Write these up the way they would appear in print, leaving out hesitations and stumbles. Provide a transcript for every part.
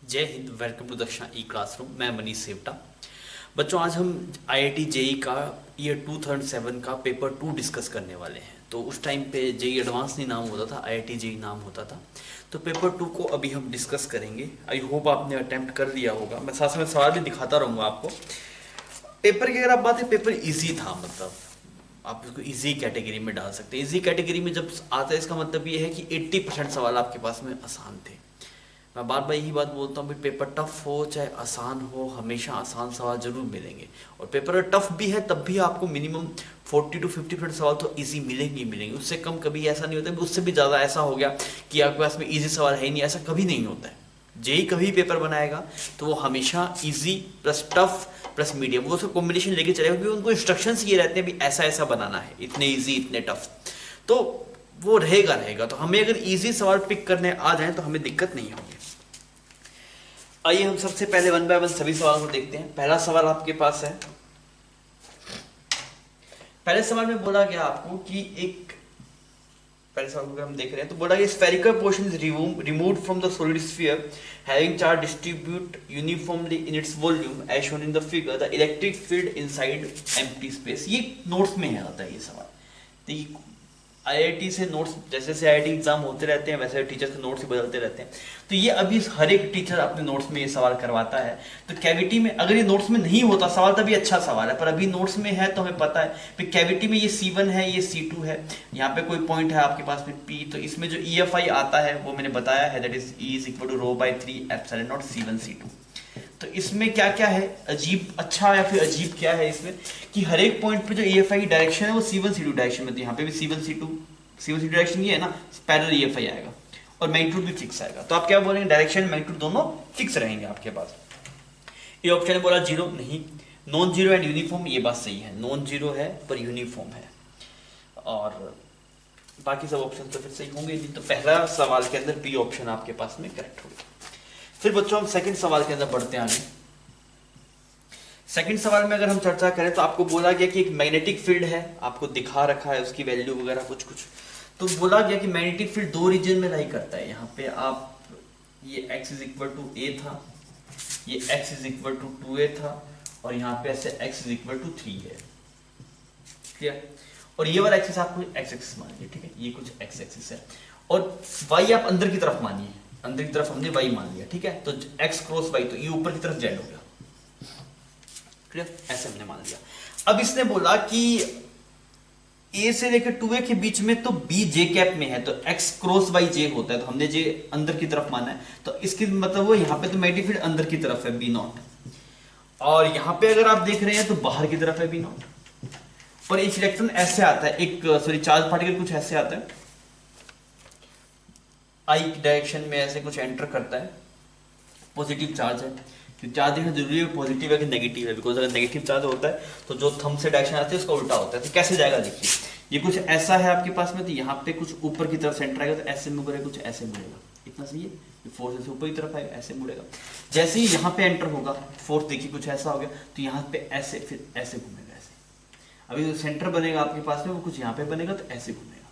जय Hind, welcome to दक्षिणा ई classroom. मैं मनीष सेवटा। बच्चों, आज हम आईआईटी जेई का ईयर 2007 का पेपर 2 डिस्कस करने वाले हैं। तो उस टाइम पे जेई एडवांस नहीं नाम होता था, आईआईटी जेई नाम होता था। तो पेपर 2 को अभी हम डिस्कस करेंगे। आई होप आपने अटेम्प्ट कर लिया होगा। मैं साथ में सवाल भी दिखाता रहूँगा आपको। पेपर की अगर आप बात है, पेपर ईजी था, मतलब आप इसको इजी कैटेगरी में डाल सकते हैं। इजी कैटेगरी में जब आता है, इसका मतलब ये है कि 80% सवाल आपके पास में आसान थे। मैं बार बार यही बात बोलता हूँ, पेपर टफ हो चाहे आसान हो, हमेशा आसान सवाल जरूर मिलेंगे। और पेपर टफ भी है तब भी आपको मिनिमम 40 to 50% सवाल तो इजी मिलेंगे ही मिलेंगे। उससे कम कभी ऐसा नहीं होता, उससे भी ज़्यादा ऐसा हो गया कि आपके पास में इजी सवाल है ही नहीं, ऐसा कभी नहीं होता है। जेई कभी पेपर बनाएगा तो वो हमेशा easy plus tough plus medium, वो सब कॉम्बिनेशन लेके चलेगा, क्योंकि उनको इंस्ट्रक्शंस ये रहते हैं भी ऐसा ऐसा बनाना है, इतने इजी इतने टफ, तो वो रहेगा। तो हमें अगर इजी सवाल पिक करने आ जाए तो हमें दिक्कत नहीं होगी। आइए हम सबसे पहले वन बाय वन सभी सवालों को देखते हैं। पहला सवाल आपके पास है। पहले सवाल में बोला गया आपको कि एक, पहले सवाल को हम देख रहे हैं तो बोला गया spherical portion is removed from the solid sphere having charge distribute uniformly in its volume as shown in the figure, the electric field inside empty space. ये नोट्स में है, आता है ये सवाल। तो ये आईआईटी से नोट्स, जैसे जैसे आईआईटी एग्जाम होते रहते हैं वैसे टीचर्स के नोट्स बदलते रहते हैं। तो ये अभी हर एक टीचर अपने नोट्स में ये सवाल करवाता है। तो कैविटी में अगर ये नोट्स में नहीं होता सवाल तभी अच्छा सवाल है, पर अभी नोट्स में है तो हमें पता है कि कैविटी में ये C1 है, ये C2 है, यहाँ पे कोई पॉइंट है आपके पास में P। तो इसमें जो EFI आता है वो मैंने बताया है, that is E is equal to rho by 3 epsilon naught C1 C2। तो इसमें क्या क्या है अजीब, अच्छा या फिर अजीब क्या है इसमें कि हर एक पॉइंट पे जो EFI की डायरेक्शन है वो C1 C2 डायरेक्शन में, तो यहाँ पे भी C1 C2 डायरेक्शन ये है ना, पैरेलल EFI आएगा और मैग्नीट्यूड भी फिक्स आएगा। तो आप क्या बोलेंगे, डायरेक्शन मैग्नीट्यूड दोनों फिक्स रहेंगे आपके पास। ये ऑप्शन ने बोला जीरो नहीं, नॉन जीरो एंड यूनिफॉर्म, ये बात सही है, नॉन जीरो है पर यूनिफॉर्म है, और बाकी सब ऑप्शन तो फिर सही होंगे नहीं। तो पहला सवाल के अंदर बी ऑप्शन आपके पास में करेक्ट होगा। फिर बच्चों हम सेकंड सवाल के अंदर बढ़ते हैं आगे। सेकंड सवाल में अगर हम चर्चा करें तो आपको बोला गया कि एक मैग्नेटिक फील्ड है, आपको दिखा रखा है उसकी वैल्यू वगैरह कुछ कुछ। तो बोला गया कि मैग्नेटिक फील्ड दो रीजन में लाई करता है। यहाँ पे आप ये x इज इक्वल टू ए था, ये x is equal to 2a था, और यहाँ पे ऐसे x इज इक्वल टू 3 है, क्लियर। और ये वाला एक्सिस आपको x एक्सिस मानिए, ठीक है, ये कुछ x एक्सिस है, और y आप अंदर की तरफ मानिए, अंदर की तरफ हमने y मान लिया, ठीक है। तो x क्रॉस y, तो ये ऊपर की तरफ z हो गया, क्लियर, ऐसे हमने मान लिया। अब इसने बोला कि a से लेकर 2a के बीच में तो b j कैप में है, तो x क्रॉस y j होता है, तो हमने j अंदर की तरफ माना है, तो इसकी मतलब वो यहाँ पे तो मैग्नेटिक फील्ड अंदर की तरफ है b नॉट, और यहाँ पे अगर आप देख रहे हैं तो बाहर की तरफ है b नॉट। और एक इलेक्ट्रॉन ऐसे आता है, एक चार्ज पार्टिकल कुछ ऐसे आता है, I डायरेक्शन में ऐसे कुछ एंटर करता है, पॉजिटिव चार्ज है। तो चार्ज देखना जरूरी है पॉजिटिव है कि नेगेटिव है, बिकॉज अगर नेगेटिव चार्ज होता है तो जो थंब से डायरेक्शन आती है उसका उल्टा होता है। तो कैसे जाएगा देखिए, ये कुछ ऐसा है आपके पास में, तो यहाँ पे कुछ ऊपर की तरफ सेंटर आएगा, तो ऐसे मुड़ेगा, कुछ ऐसे मुड़ेगा, इतना सही है। फोर्स से ऊपर की तरफ आएगा, ऐसे मुड़ेगा। जैसे ही यहाँ पे एंटर होगा फोर्स, देखिए कुछ ऐसा हो गया, तो यहाँ पे ऐसे, फिर ऐसे घूमेगा, ऐसे। अभी जो सेंटर बनेगा आपके पास में वो कुछ यहाँ पे बनेगा, तो ऐसे घूमेगा,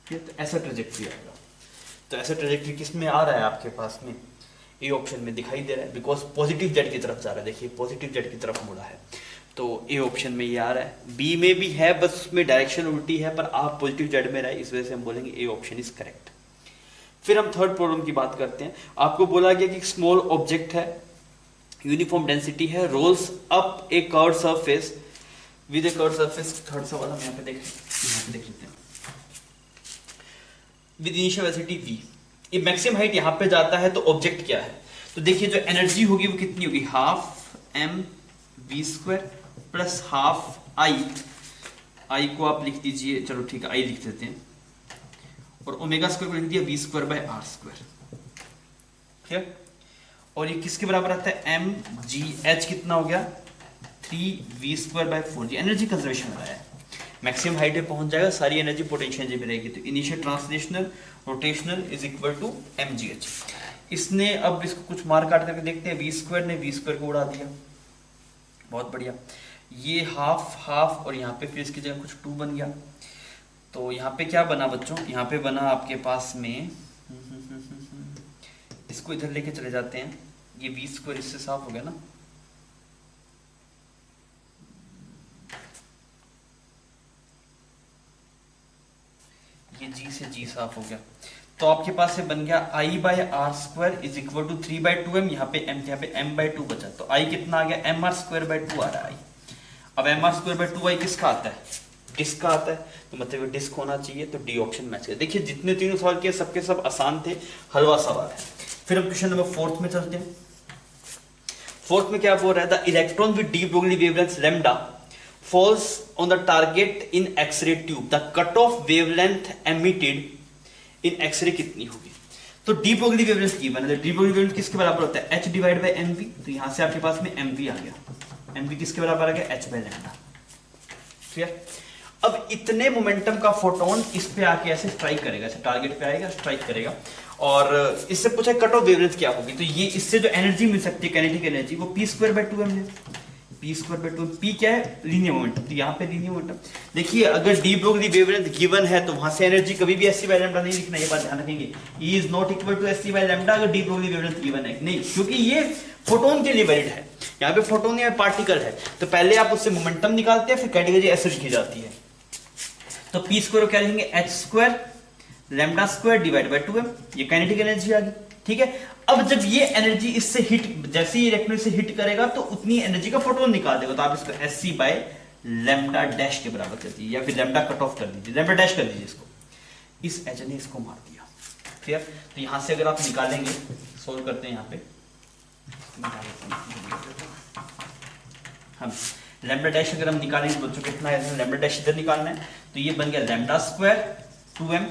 ठीक है। तो ऐसा ट्रेजेक्ट्री आएगा। तो ऐसा ट्रेजेक्ट्री किस में आ रहा है आपके पास में, ए ऑप्शन में दिखाई दे रहा है, बिकॉज पॉजिटिव जेड की तरफ जा रहा है, देखिए पॉजिटिव जेड की तरफ मुड़ा है, तो ए ऑप्शन में ये आ रहा है। बी में भी है, बस उसमें डायरेक्शन उल्टी है, पर आप पॉजिटिव जेड में रहे, इस वजह से हम बोलेंगे ए ऑप्शन इज करेक्ट। फिर हम थर्ड प्रॉब्लम की बात करते हैं। आपको बोला गया कि स्मॉल ऑब्जेक्ट है, यूनिफॉर्म डेंसिटी है, rolls up a curve surface with a curve surface. Third सवाल हम यहाँ पे देख लेते हैं, विद इनिशियल वेलोसिटी v, ये मैक्सिमम हाइट यहाँ पे जाता है, तो ऑब्जेक्ट क्या है। तो देखिए जो एनर्जी होगी वो कितनी होगी, half m v square plus half I को आप लिख दीजिए, चलो ठीक है I लिख देते हैं, और ओमेगा स्क्वायर को लिख दिया v square by r square, ठीक है। और ये किसके बराबर आता है, m g h कितना हो गया 3v square by 4g। Energy conservation हो रहा है, मैक्सिमम हाइट पे पहुंच जाएगा, सारी एनर्जी पोटेंशियल एनर्जी में रहेगी। तो initial translational rotational is equal to mgh। इसने अब इसको कुछ मार काट करके देखते हैं, v स्क्वायर ने v स्क्वायर को उड़ा दिया, बहुत बढ़िया। ये हाफ हाफ और यहाँ पे फिर इसकी जगह कुछ 2 बन गया। तो यहाँ पे क्या बना बच्चों, यहाँ पे बना आपके पास में, इसको इसको इधर लेके चले जाते हैं, ये v स्क्वायर इससे साफ हो गया ना, ये g से g साफ हो गया, तो आपके पास से बन गया I by R square is equal to 3/2m, यहाँ पे m/2 बचा, तो I कितना आ गया, mr स्क्वायर बाय 2 आ रहा है I। अब mr स्क्वायर बाय 2 I किसका आता है, डिस्क का आता है, तो मतलब डिस्क होना चाहिए, तो डी ऑप्शन मैच कर। देखिए जितने तीनों सवाल किए सबके सब आसान थे, हलवा सवाल है। फिर हम क्वेश्चन नंबर 4 में चलते हैं। 4 में क्या बोल रहा है, the electron with D Broglie wavelength lambda falls on the target in X-ray tube. The cutoff wavelength emitted in X-ray कितनी होगी, तो डी ब्रोगली वेवलेंथ गिवन है, डी ब्रोगली वेवलेंथ किसके बराबर होता है, h डिवाइड बाय mv, तो यहां से आपके पास में mv आ गया, mv किसके बराबर आ गया, h बाय लैम्डा। क्लियर। अब इतने मोमेंटम का फोटोन इस पे आके ऐसे स्ट्राइक करेगा, ऐसे टारगेट पे आएगा, स्ट्राइक करेगा, और इससे पूछा कट ऑफ वेवलेंथ क्या होगी, तो ये इससे जो एनर्जी मिल सकती है काइनेटिक एनर्जी, वो p स्क्वायर बाय 2m है, p स्क्वायर बाय 2, p क्या है, लीनियर मोमेंटम, तो यहाँ पे लीनियर मोमेंटम। देखिए अगर डी ब्रोगली वेवलेंथ गिवन है तो वहां से एनर्जी कभी भी एस सी बाय लैम्डा नहीं लिखना, ये बात ध्यान रखेंगे, E is not equal to S C by lambda अगर डी ब्रोगली वेवलेंथ गिवन है, नहीं, क्योंकि ये फोटोन के लिए वैलिड है, यहाँ पे फोटोन या पार्टिकल है, तो पहले आप उससे मोमेंटम निकालते हैं, फिर कैटेगरी ऐसे लिखी जाती है, तो p स्क्वायर क्या लिखेंगे, h square lambda square divide by 2m, ये काइनेटिक एनर्जी आ गई। ठीक है, अब जब ये एनर्जी इससे हिट, जैसे ही इलेक्ट्रॉन से हिट करेगा तो उतनी एनर्जी का फोटोन निकाल देगा, तो आप इसको S C by lambda dash के बराबर कर दीजिए, या फिर लैम्डा कट ऑफ कर दीजिए, लैम्डा डैश कर दीजिए इसको, इस एच ने इसको मार दिया। क्लियर, तो यहां से अगर आप निकालेंगे, सोल्व करते हैं, यहाँ पे हम लैम्डा डैश अगर हम निकालेंगे बच्चों कितना है, लैम्डा डैश इधर निकालना है, तो ये बन गया lambda square 2m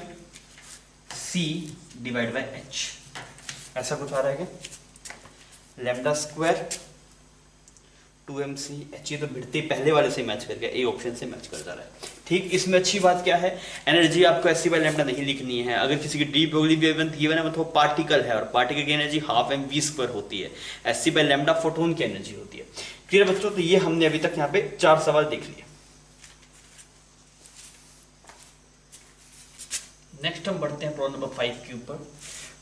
c divide by h, ऐसा कुछ आ रहा है क्या, लैम्डा स्क्वायर 2mc h, ये तो भिड़ते पहले वाले से मैच कर गया, ए ऑप्शन से मैच कर जा रहा है। ठीक, इसमें अच्छी बात क्या है, एनर्जी आपको एस सी बाय लैम्डा नहीं लिखनी है, अगर किसी की डी ब्रोगली वेवलेंथ गिवन है मतलब पार्टिकल है, और पार्टिकल की energy half M V square होती है, S C by lambda photon की एनर्जी होती है। क्लियर बच्चों, तो ये हमने अभी तक यहाँ पे 4 सवाल देख लिए। नेक्स्ट हम बढ़ते हैं प्रॉब्लम नंबर 5 के ऊपर।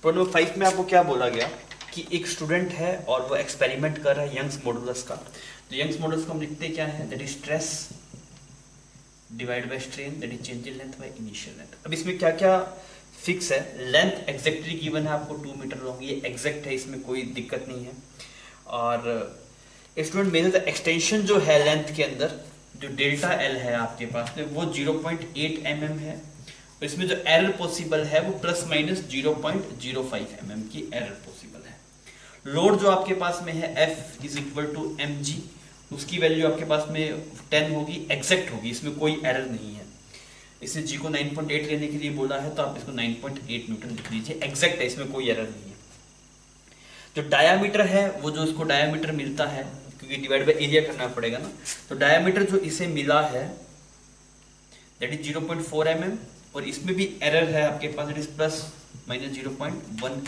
प्रॉब्लम नंबर 5 में आपको क्या बोला गया कि एक स्टूडेंट है और वो एक्सपेरिमेंट कर रहा है यंग्स मॉडुलस का, तो यंग्स मॉडुलस को हम लिखते क्या है, that is stress divide by strain, that is change in length by initial length. अब इसमें क्या क्या फिक्स है, लेंथ एग्जैक्टली गिवन है आपको 2 मीटर लॉन्ग, ये एग्जैक्ट है, इसमें कोई दिक्कत नहीं है, और स्टूडेंट मेजर द एक्सटेंशन जो है लेंथ के अंदर, जो डेल्टा एल है आपके पास में वो 0.8 mm है, और इसमें जो एरर पॉसिबल है वो प्लस माइनस 0.05 mm की एरर पॉसिबल है। लोड जो आपके पास में है F is equal to mg, उसकी वैल्यू आपके पास में 10 होगी, एग्जैक्ट होगी, इसमें कोई एरर नहीं है। इसे g को 9.8 लेने के लिए बोला है, तो आप इसको 9.8 न्यूटन लिख लीजिए, एग्जैक्ट है, इसमें कोई एरर नहीं है। जो डायामीटर है वो जो इसको डायामीटर मिलता है, क्योंकि डिवाइड बाय एरिया करना पड़ेगा ना, तो डायामीटर जो इसे मिला है दैट इज 0.4 mm, और इसमें भी एरर है आपके पास, दैट इज प्लस माइनस 0.1।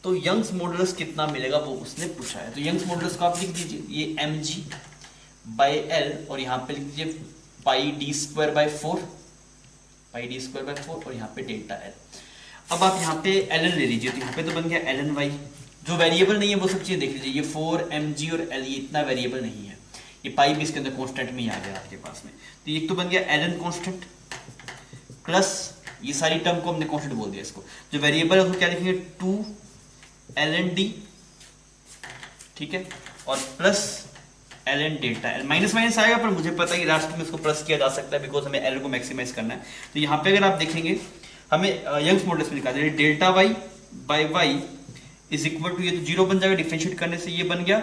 तो यंग्स मॉडुलस कितना मिलेगा वो उसने पूछा है, तो यंग्स मॉडुलस को आप लिख दीजिए, ये mg बाय l, और यहाँ पे लिख दीजिए pi D square by 4, pi D square by 4, और यहाँ पे डेल्टा l। अब आप यहाँ पे ln ले लीजिए, तो यहाँ पे तो बन गया ln y, जो वेरिएबल नहीं है वो सब चीजें देख लीजिए, ये 4 mg और l, ये इतना वेरिएबल नहीं है, ये पाई भी इसके अंदर कॉन्स्टेंट में ही आ गया आपके पास में, तो एक तो बन गया ln कॉन्स्टेंट, प्लस ये सारी टर्म को हमने कॉन्स्टेंट बोल दिया, इसको जो वेरिएबल है उसको क्या लिखेंगे 2 ln d, ठीक है, और plus ln delta l, minus minus आएगा पर मुझे पता है कि लास्ट में इसको प्लस किया जा सकता है, बिकॉज हमें l को मैक्सिमाइज करना है। तो यहाँ पे अगर आप देखेंगे हमें यंग्स मॉडुलस में निकालना है, delta y by y is equal to, ये तो 0 बन जाएगा, डिफरेंशिएट करने से ये बन गया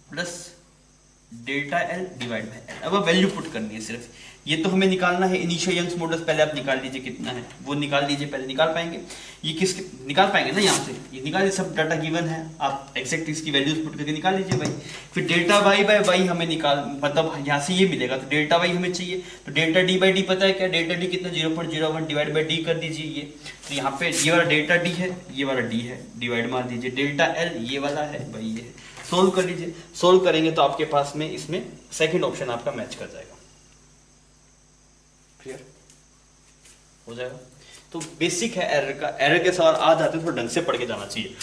plus delta l divide by l। अब वैल्यू पुट करनी है सिर्फ, ये तो हमें निकालना है इनिशियल यंग्स मॉडुलस, पहले आप निकाल लीजिए कितना है, वो निकाल लीजिए, पहले निकाल पाएंगे, ये किस निकाल पाएंगे ना, यहाँ से ये निकाल, सब डाटा गिवन है, आप एक्जैक्ट इसकी वैल्यूज पुट करके निकाल लीजिए भाई। फिर डेल्टा वाई बाय वाई हमें निकाल, मतलब यहाँ से ये मिलेगा, तो डेल्टा वाई हमें चाहिए, तो डेल्टा डी बाई डी पता है क्या, डेल्टा डी कितना 0.01 डिवाइड बाई डी कर दीजिए ये, तो यहाँ पे ये वाला डेल्टा डी है, ये वाला डी है, डिवाइड मार दीजिए, डेल्टा एल ये वाला है भाई, ये सोल्व कर लीजिए, सोल्व करेंगे तो आपके पास में इसमें सेकंड ऑप्शन आपका मैच कर जाएगा। क्लियर हो जाएगा। तो बेसिक है एरर का, एरर के सवाल आ जाते हैं, थोड़ा ढंग से पढ़ के जाना चाहिए।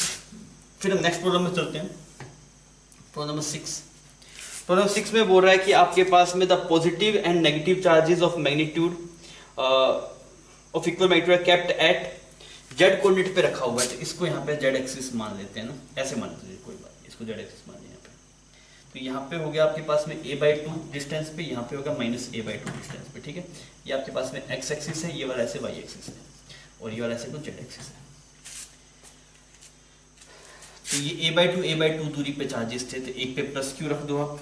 फिर हम नेक्स्ट प्रॉब्लम में चलते हैं, प्रॉब्लम नंबर 6। प्रॉब्लम 6 में बोल रहा है कि आपके पास में the positive and negative charges of magnitude of equal magnitude kept at Z coordinate पे रखा हुआ है। तो इसको यहाँ पे जेड एक्सिस मान लेते हैं ना, ऐसे मान लेते हैं, कोई बात नहीं, इसको जेड एक्सिस मान लिया यहाँ पे। तो यहाँ पे हो गया आपके पास में a/2 डिस्टेंस पे, यहाँ पे होगा -a/2 डिस्टेंस पे, ठीक है। ये आपके पास में x एक्सिस है, ये वाला ऐसे y एक्सिस है, और ये वाला ऐसे कुछ z एक्सिस है। तो ये a/2 दूरी पे चार्जेस थे, तो एक पे प्लस q रख दो आप,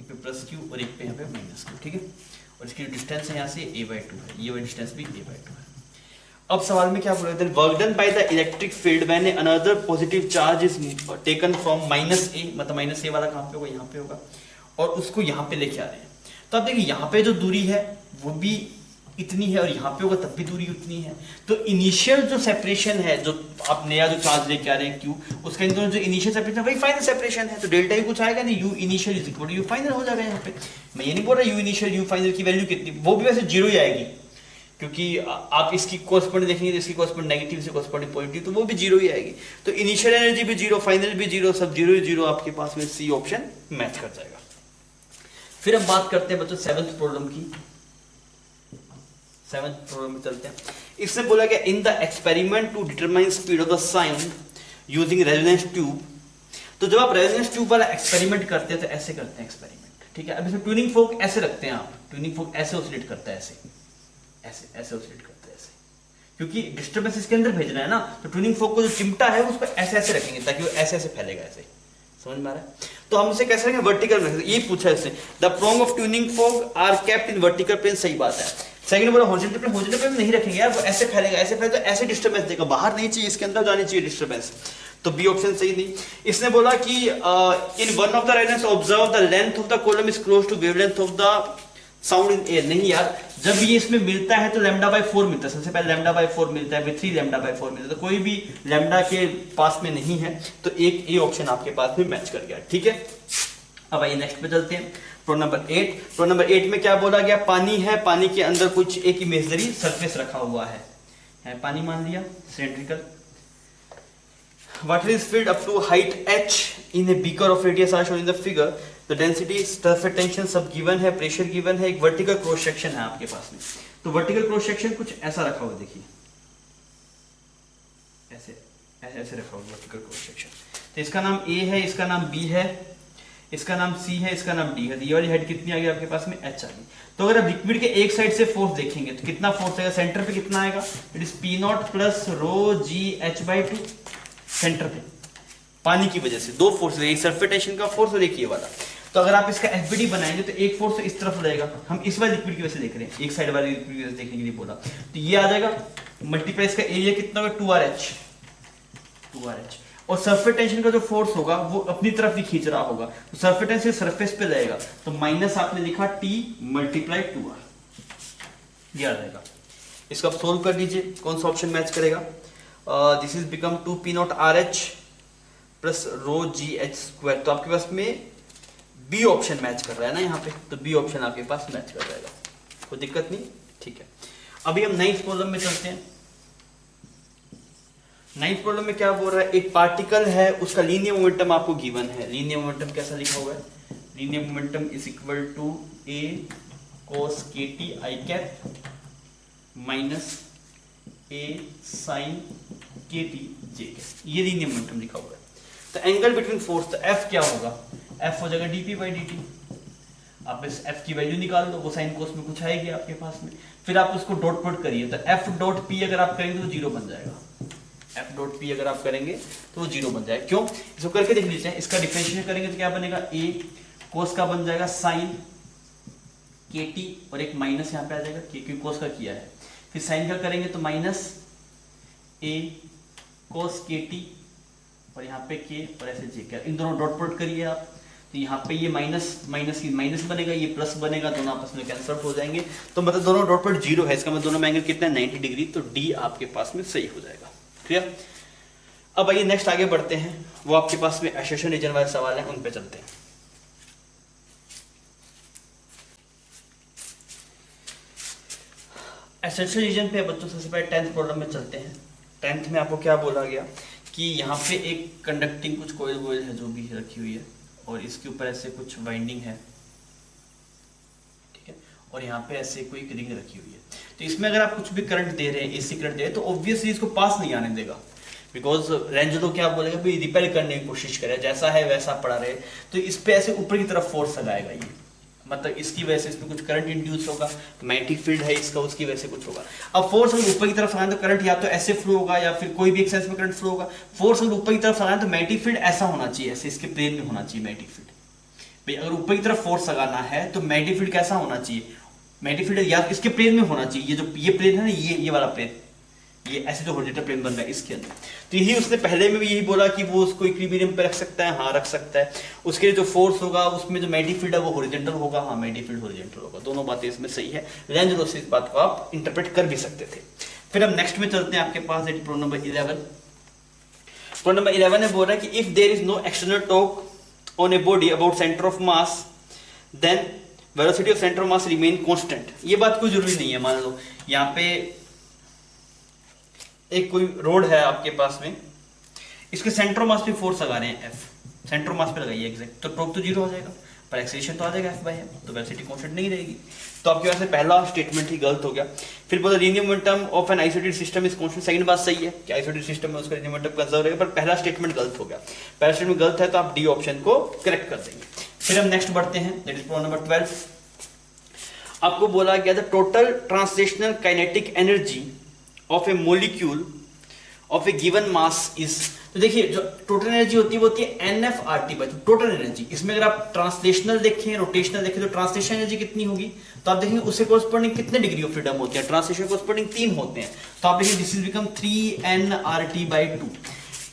एक पे प्लस q और एक पे यहाँ पे -q, ठीक है। और इसकी जो डिस्टेंस है यहाँ से a/2 है, ये वाली डिस्टेंस भी a/2 है। अब सवाल में क्या बोल रहे थे, work done by the electric field when another positive charge is taken from -a, मतलब -a वाला कहाँ पे होगा, यहाँ पे होगा, और उसको यहाँ पे लेके आ रहे हैं। तो आप देखिए यहाँ पे जो दूरी है वो भी इतनी है, और यहाँ पे होगा तब भी दूरी उतनी है। तो इनिशियल जो सेपरेशन है, जो आप नया जो चार्ज लेके आ रहे हैं q, उसका इन दोनों जो इनिशियल सेपरेशन है वही फाइनल सेपरेशन है। तो डेल्टा यू कुछ आएगा नहीं, u initial is equal to u final हो जाएगा। यहाँ पे मैं ये नहीं बोल रहा u इनिशियल u फाइनल की वैल्यू कितनी, वो भी वैसे जीरो ही आएगी, क्योंकि आप इसकी कॉरस्पॉन्डिंग देखेंगे तो इसकी कॉरस्पॉन्डिंग नेगेटिव से कॉरस्पॉन्डिंग पॉजिटिव, तो वो भी जीरो ही आएगी। तो इनिशियल एनर्जी भी जीरो, फाइनल भी जीरो, सब जीरो ही जीरो, आपके पास में सी ऑप्शन मैच कर जाएगा। फिर हम बात करते हैं बच्चों सेवंथ प्रॉब्लम की। सेवंथ प्रॉब्लम में चलते हैं। इसमें बोला गया in the experiment to determine speed of the sound using resonance tube. तो जब आप रेजोनेंस ट्यूब वाला एक्सपेरिमेंट करते हैं तो ऐसे करते हैं एक्सपेरिमेंट, ठीक है। अब इसमें ट्यूनिंग फोर्क ऐसे रखते हैं आप, ट्यूनिंग फोर्क ऐसे ऑसिलेट करता है, ऐसे ऐसे ऐसे ऑसिलेट करता है ऐसे, क्योंकि डिस्टर्बेंस इसके अंदर भेजना है ना। तो ट्यूनिंग फोर्क को जो चिमटा है उसको ऐसे ऐसे रखेंगे ताकि वो ऐसे ऐसे फैलेगा, ऐसे, समझ में आ रहा है। तो हम इसे कैसे रखेंगे, वर्टिकल में। ये पूछा है इससे, the prong of tuning fork are kept in vertical plane, सही बात है। सेकंड बोला हॉरिजॉन्टल प्लेन, हॉरिजॉन्टल प्लेन नहीं रखेंगे यार, वो ऐसे फैलेगा, ऐसे फैलेगा, तो ऐसे डिस्टर्बेंस देगा, बाहर नहीं चाहिए, इसके अंदर जानी चाहिए डिस्टर्बेंस। तो बी ऑप्शन सही नहीं। इसने बोला कि in one of the resonance observe the length of the column is close to wavelength of the sound in air. नहीं यार, जब ये इसमें मिलता है तो λ/4 मिलता है, सबसे पहले λ/4 मिलता है, फिर 3 λ/4 मिलता है, तो कोई भी लैम्डा के पास में नहीं है, तो एक ए ऑप्शन आपके पास में मैच कर गया, ठीक है। अब आइए नेक्स्ट पे चलते हैं, प्रो नंबर 8। प्रो नंबर 8 में क्या बोला गया, पानी है, पानी के अंदर कुछ एक इमेजिनरी सरफेस रखा हुआ है पानी मान लिया, cylindrical. Water is filled up to height h in a beaker of radius r shown in the figure. The density, surface tension सब given है, pressure given है, एक vertical cross section है आपके पास में। तो vertical cross section कुछ ऐसा रखा हुआ, देखिए ऐसे ऐसे ऐसे रखा हुआ vertical cross section। तो इसका नाम A है, इसका नाम B है, इसका नाम C है, इसका नाम D है। तो ये वाली हेड कितनी आ गई आपके पास में, H आ गई। तो अगर आप लिक्विड के एक साइड से फोर्स देखेंगे तो कितना फोर्स आएगा, सेंटर पे कितना आएगा, it is P0 plus rho G H/2 center पे, पानी की वजह से दो फोर्स, एक सरफेस टेंशन का फोर्स और एक ये वाला। तो अगर आप इसका एफबीडी बनाएंगे तो एक फोर्स इस तरफ रहेगा, हम इस वाले लिक्विड की वजह से देख रहे हैं, एक साइड वाले लिक्विड की वजह से देखने के लिए बोला। तो ये आ जाएगा मल्टीप्लाई, इसका एरिया कितना होगा 2RH, और सरफेस टेंशन का जो फोर्स होगा वो अपनी तरफ ही खींच रहा होगा, तो सरफेस टेंशन सरफेस पे रहेगा, तो माइनस आपने लिखा T मल्टीप्लाई 2R, ये आ जाएगा। इसको आप सोल्व कर लीजिए, कौन सा ऑप्शन मैच करेगा। This is become 2P0 RH plus row GH²। तो आपके पास में बी ऑप्शन मैच कर रहा है ना यहाँ पे, तो बी ऑप्शन आपके पास मैच कर जाएगा, कोई दिक्कत नहीं, ठीक है। अभी हम नाइन्थ प्रॉब्लम में चलते हैं। नाइन्थ प्रॉब्लम में क्या बोल रहा है, एक पार्टिकल है, उसका लीनियर मोमेंटम आपको गिवन है। लीनियर मोमेंटम कैसा लिखा हुआ है, linear momentum is equal to A cos KT I cap minus A sin KT J cap, ये लीनियर मोमेंटम लिखा हुआ है। तो एंगल बिटवीन फोर्स, तो F क्या होगा, F हो जाएगा dp/dt। आप इस F की वैल्यू निकाल लो, वो साइन कोस में कुछ आएगी आपके पास में, फिर आप उसको डॉट प्रोडक्ट करिए, तो F डॉट P अगर आप करेंगे तो जीरो बन जाएगा, F डॉट P अगर आप करेंगे तो वो जीरो बन जाएगा। क्यों, इसको करके देख लीजिए, इसका डिफरेंशिएशन करेंगे तो क्या बनेगा, A कोस का बन जाएगा साइन KT, और एक माइनस यहाँ पे आ जाएगा क्योंकि कोस का किया है, फिर साइन का करेंगे तो माइनस A कोस KT, और यहाँ पे K और ऐसे J का, इन दोनों डॉट प्रोडक्ट करिए आप, तो यहाँ पे ये माइनस माइनस की माइनस बनेगा, ये प्लस बनेगा, दोनों आपस में कैंसल हो जाएंगे, तो मतलब दोनों डॉट प्रोडक्ट जीरो है, इसका मतलब दोनों में एंगल कितना है 90 डिग्री, तो D आपके पास में सही हो जाएगा, क्लियर। अब आइए नेक्स्ट आगे बढ़ते हैं, वो आपके पास में एसोसिएशन रीजन वाले सवाल है, उन पे चलते हैं। एसेंशियल रीजन पे बच्चों सबसे पहले 10th प्रॉब्लम में चलते हैं। 10th में आपको क्या बोला गया कि यहाँ पे एक कंडक्टिंग कुछ कोयल वोयल है जो भी रखी हुई है और इसके ऊपर ऐसे कुछ वाइंडिंग है, ठीक है, और यहाँ पे ऐसे कोई रिंग रखी हुई है। तो इसमें अगर आप कुछ भी करंट दे रहे हैं, एसी करंट दे रहे हैं, तो ऑब्वियसली इसको पास नहीं आने देगा, बिकॉज रेंज तो क्या बोलेगा भाई रिपेल करने की कोशिश करे, जैसा है वैसा पड़ा रहे, तो इस पे ऐसे ऊपर की तरफ फोर्स लगाएगा ये, मतलब इसकी वजह से इसमें कुछ करंट इंड्यूस होगा, मैग्नेटिक फील्ड है इसका, उसकी वजह से कुछ होगा। अब फोर्स अगर ऊपर की तरफ लगाएं तो करंट या तो ऐसे फ्लो होगा या फिर कोई भी एक सेंस में करंट फ्लो होगा। फोर्स अगर ऊपर की तरफ लगाएं तो मैग्नेटिक फील्ड ऐसा होना चाहिए, ऐसे इसके प्लेन में होना चाहिए मैग्नेटिक फील्ड। भाई अगर ऊपर की तरफ फोर्स लगाना है तो मैग्नेटिक फील्ड कैसा होना चाहिए, मैग्नेटिक फील्ड या इसके प्लेन में होना चाहिए, ये जो ये प्लेन है ना, ये वाला प्लेन, ये ऐसे जो हॉरिजॉन्टल प्लेन बन रहा है इसके अंदर। तो यही उसने पहले में भी यही बोला कि वो उसको इक्विलिब्रियम पे रख सकता है, हाँ रख सकता है। उसके लिए जो फोर्स होगा उसमें जो मैग्नेटिक फील्ड है वो हॉरिजॉन्टल होगा, हाँ मैग्नेटिक फील्ड हॉरिजॉन्टल होगा। दोनों बातें इसमें सही है, रेंज से इस बात को आप इंटरप्रेट कर भी सकते थे। फिर हम नेक्स्ट में चलते हैं, आपके पास प्रॉब्लम नंबर 11। प्रॉब्लम नंबर 11 में बोल रहा है कि if there is no external torque on a body about center of mass then velocity of center of mass remain constant. ये बात कोई जरूरी नहीं है। मान लो यहाँ पे एक कोई रोड है आपके पास में, इसके सेंटर ऑफ मास पे फोर्स लगा रहे हैं F, सेंटर ऑफ मास पे लगाइए एग्जैक्ट, तो टॉर्क तो जीरो हो जाएगा, पर एक्सेलरेशन तो आ जाएगा F/m, तो वेलोसिटी कांस्टेंट नहीं रहेगी। तो आपके पास में पहला स्टेटमेंट ही गलत हो गया। फिर बोला linear momentum of an isolated system is constant, second बात सही है कि आइसोलेटेड सिस्टम में उसका लीनियर मोमेंटम कंजर्व रहेगा, पर पहला स्टेटमेंट गलत हो गया। पहला स्टेटमेंट गलत है तो आप डी ऑप्शन को करेक्ट कर देंगे। फिर हम नेक्स्ट बढ़ते हैं, दैट इज प्रॉब्लम नंबर 12। आपको बोला गया the total translational kinetic energy of A molecule of A given mass is. तो देखिए जो टोटल एनर्जी होती है वो होती है NF/RT बाय टोटल एनर्जी। इसमें अगर आप ट्रांसलेशनल देखें, रोटेशनल देखें, तो ट्रांसलेशन एनर्जी कितनी होगी, तो आप देखेंगे उससे कोरस्पॉन्डिंग कितने डिग्री ऑफ फ्रीडम होती है, ट्रांसलेशन कोरस्पॉन्डिंग 3 होते हैं। तो आप देखिए दिस इज बिकम 3nRT/2।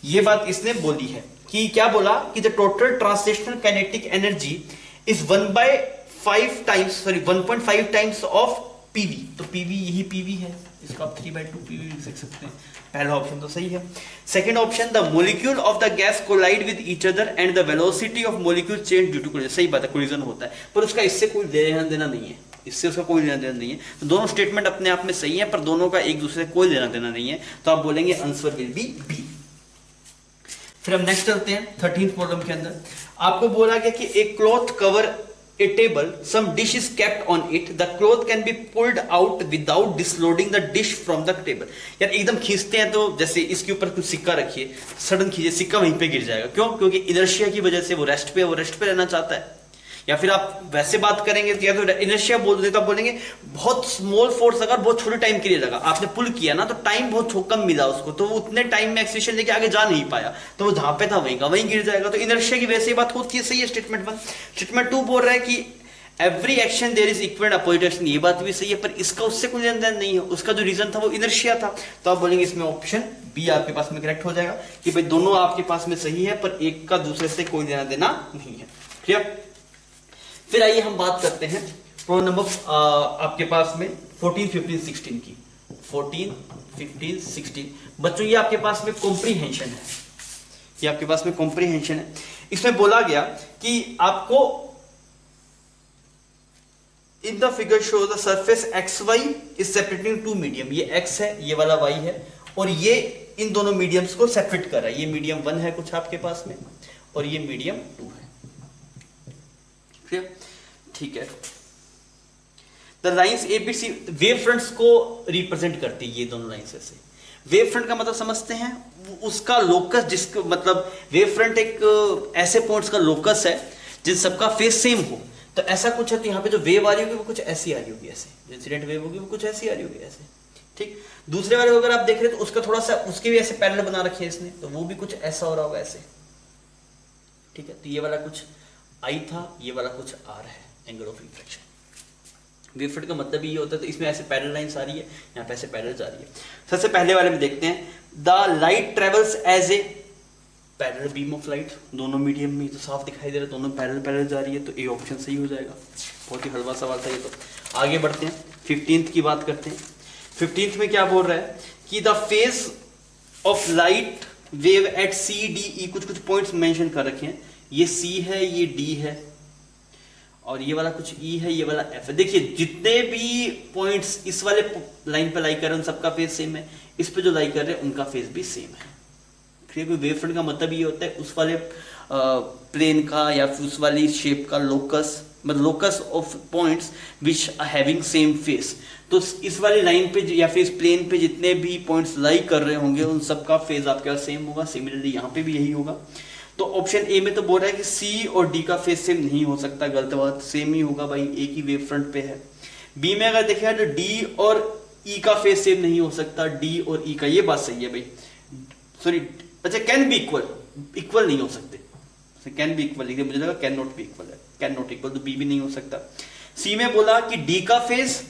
ये बात इसने बोली है कि क्या बोला कि the total translational kinetic energy is 1/5 times, sorry 1.5 times of PV। तो PV यही PV है, इसको आप 3/2 PV लिख सकते हैं। पहला ऑप्शन तो सही है। Second option the molecule of the gas collide with each other and the velocity of molecule change due to collision. सही बात है, कोलिजन होता है, पर उसका इससे कोई लेना देना नहीं है, इससे उसका कोई लेना देना नहीं है। तो दोनों स्टेटमेंट अपने आप में सही है, पर दोनों का एक दूसरे से कोई लेना देना नहीं है, तो आप बोलेंगे आंसर विल बी बी। फिर हम नेक्स्ट चलते हैं 13th प्रॉब्लम के अंदर। आपको बोला गया कि एक cloth cover a table, some dish is kept on it, the cloth can be pulled out without disloading the dish from the table। यार एकदम खींचते हैं तो जैसे इसके ऊपर कुछ सिक्का रखिए, सडन खींचे सिक्का वहीं पे गिर जाएगा। क्यों? क्योंकि इनर्शिया की वजह से वो रेस्ट पे रहना चाहता है। या फिर आप वैसे बात करेंगे तो या तो इनर्शिया बोल देते तो आप बोलेंगे बहुत स्मॉल फोर्स अगर बहुत छोटे टाइम के लिए लगा, आपने पुल किया ना तो टाइम बहुत कम मिला उसको, तो वो उतने टाइम में एक्सीलरेशन लेके आगे जा नहीं पाया, तो वो जहां पे था वहीं का वहीं गिर जाएगा। तो इनर्शिया की वैसे बात होती है। सही है स्टेटमेंट 1। स्टेटमेंट 2 बोल रहा है कि every action there is equal opposite action. ये बात भी सही है, पर इसका उससे कोई लेन देन नहीं है, उसका जो रीजन था वो इनर्शिया था। तो आप बोलेंगे इसमें ऑप्शन बी आपके पास में करेक्ट हो जाएगा कि भाई दोनों आपके पास में सही है, पर एक का दूसरे से कोई लेना देना नहीं है। क्लियर? फिर आइए हम बात करते हैं प्रॉब्लम नंबर आपके पास में 14, 15, 16 की। 14, 15, 16 बच्चों ये आपके पास में कॉम्प्रीहेंशन है, ये आपके पास में कॉम्प्रीहेंशन है। इसमें बोला गया कि आपको in the figure show the surface XY is separating two medium. ये X है, ये वाला Y है, और ये इन दोनों मीडियम्स को सेपरेट कर रहा है। ये मीडियम 1 है कुछ आपके पास में, और ये मीडियम 2 है। ठीक है। The lines ABC wave fronts को रिप्रेजेंट करती है, ये दोनों लाइंस ऐसे। वेव फ्रंट का मतलब समझते हैं, उसका लोकस, जिसका मतलब वेव फ्रंट एक ऐसे पॉइंट्स का लोकस है जिन सबका फेस सेम हो। तो ऐसा कुछ है, तो यहाँ पे जो वेव आ रही होगी वो कुछ ऐसी आ रही होगी, ऐसे जो इंसिडेंट वेव होगी वो कुछ ऐसी आ रही होगी ऐसे। ठीक। दूसरे वाले अगर आप देख रहे हैं तो उसका थोड़ा सा उसके भी ऐसे पैरेलल बना रखे हैं इसने, तो वो भी कुछ ऐसा हो रहा होगा ऐसे। ठीक है। तो ये वाला कुछ I था, ये वाला कुछ R है, angle of refraction. Wave front का मतलब ये होता है, तो इसमें ऐसे पैरेलल लाइंस आ रही है, यहाँ पे ऐसे पैरेलल जा रही है। सबसे पहले वाले में देखते हैं, the light travels as a parallel beam of light. दोनों मीडियम में तो साफ दिखाई दे रहा है, दोनों पैरेलल जा रही है, तो ए ऑप्शन सही हो जाएगा। बहुत ही हलवा सवाल था ये। तो आगे बढ़ते हैं, 15th की बात करते हैं। 15th में क्या बोल रहा है कि the phase of light wave eight CDE, कुछ कुछ पॉइंट्स मेंशन कर रखे हैं। ये C है, ये D है, और ये वाला कुछ ई है, ये वाला एफ है। देखिए जितने भी पॉइंट्स इस वाले लाइन पे लाई कर रहे हैं उन सबका फेज सेम है, इस पे जो लाई कर रहे हैं उनका फेज भी सेम है। क्योंकि वेव फ्रंट का मतलब ये होता है उस वाले प्लेन का या फिर उस वाली शेप का लोकस, मतलब locus of points which are having same phase. तो इस वाली लाइन पे या फिर इस प्लेन पे जितने भी पॉइंट्स लाई कर रहे होंगे उन सबका फेज आपके पास सेम होगा। सिमिलरली यहाँ पे भी यही होगा। तो ऑप्शन ए में तो बोल रहा है कि सी और डी का फेज सेम नहीं हो सकता, गलत बात, सेम ही होगा भाई, एक ही वेव फ्रंट पे है। बी में अगर देखें तो डी और ई का फेज सेम नहीं हो सकता, डी और ई का, ये बात सही है भाई, सॉरी, अच्छा कैन बी इक्वल, इक्वल नहीं हो सकते, कैन बी इक्वल लिखे, मुझे लगा कैन नॉट बी इक्वल है, कैन नॉट इक्वल, तो बी भी नहीं हो सकता। सी में बोला कि डी का फेज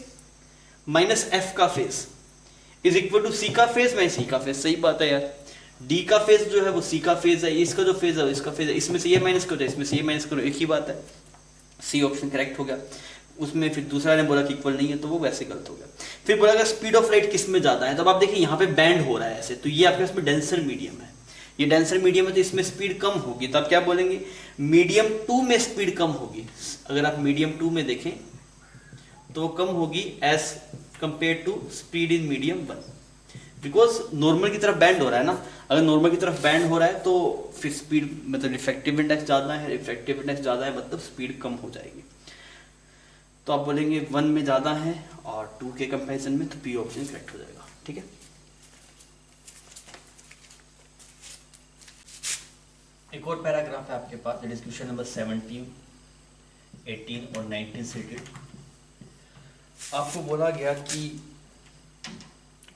माइनस एफ का फेज इज इक्वल टू सी का फेज माइनस सी का फेज, सही बात है यार, डी का फेज जो है वो सी का फेज है, इसका जो फेज है इसका फेज है, इसमें से ये माइनस करो इसमें से ये माइनस करो, एक ही बात है। सी ऑप्शन करेक्ट हो गया। उसमें फिर दूसरा ने बोला कि इक्वल नहीं है तो वो वैसे गलत हो गया। फिर बोला कि स्पीड ऑफ लाइट किस में ज्यादा है, तो अब आप देखिए यहाँ पे बैंड हो रहा है ऐसे, तो ये आपके पास में डेंसर मीडियम है, ये डेंसर मीडियम है तो इसमें स्पीड कम होगी, तो आप क्या बोलेंगे मीडियम 2 में स्पीड कम होगी। अगर आप मीडियम 2 में देखें तो कम होगी as compare to speed in medium 1, because normal की तरफ बैंड हो रहा है ना, अगर नॉर्मल की तरफ बैंड हो रहा है तो फिर स्पीड मतलब रिफ्रैक्टिव इंडेक्स ज्यादा है, रिफ्रैक्टिव इंडेक्स ज्यादा है मतलब स्पीड कम हो जाएगी। तो आप बोलेंगे 1 में ज्यादा है और 2 के कंपैरिजन में, तो बी ऑप्शन करेक्ट हो जाएगा। ठीक है, एक और पैराग्राफ है आपके पास, दैट इज क्वेश्चन नंबर 17, 18 और 19 से रिलेटेड। आपको बोला गया कि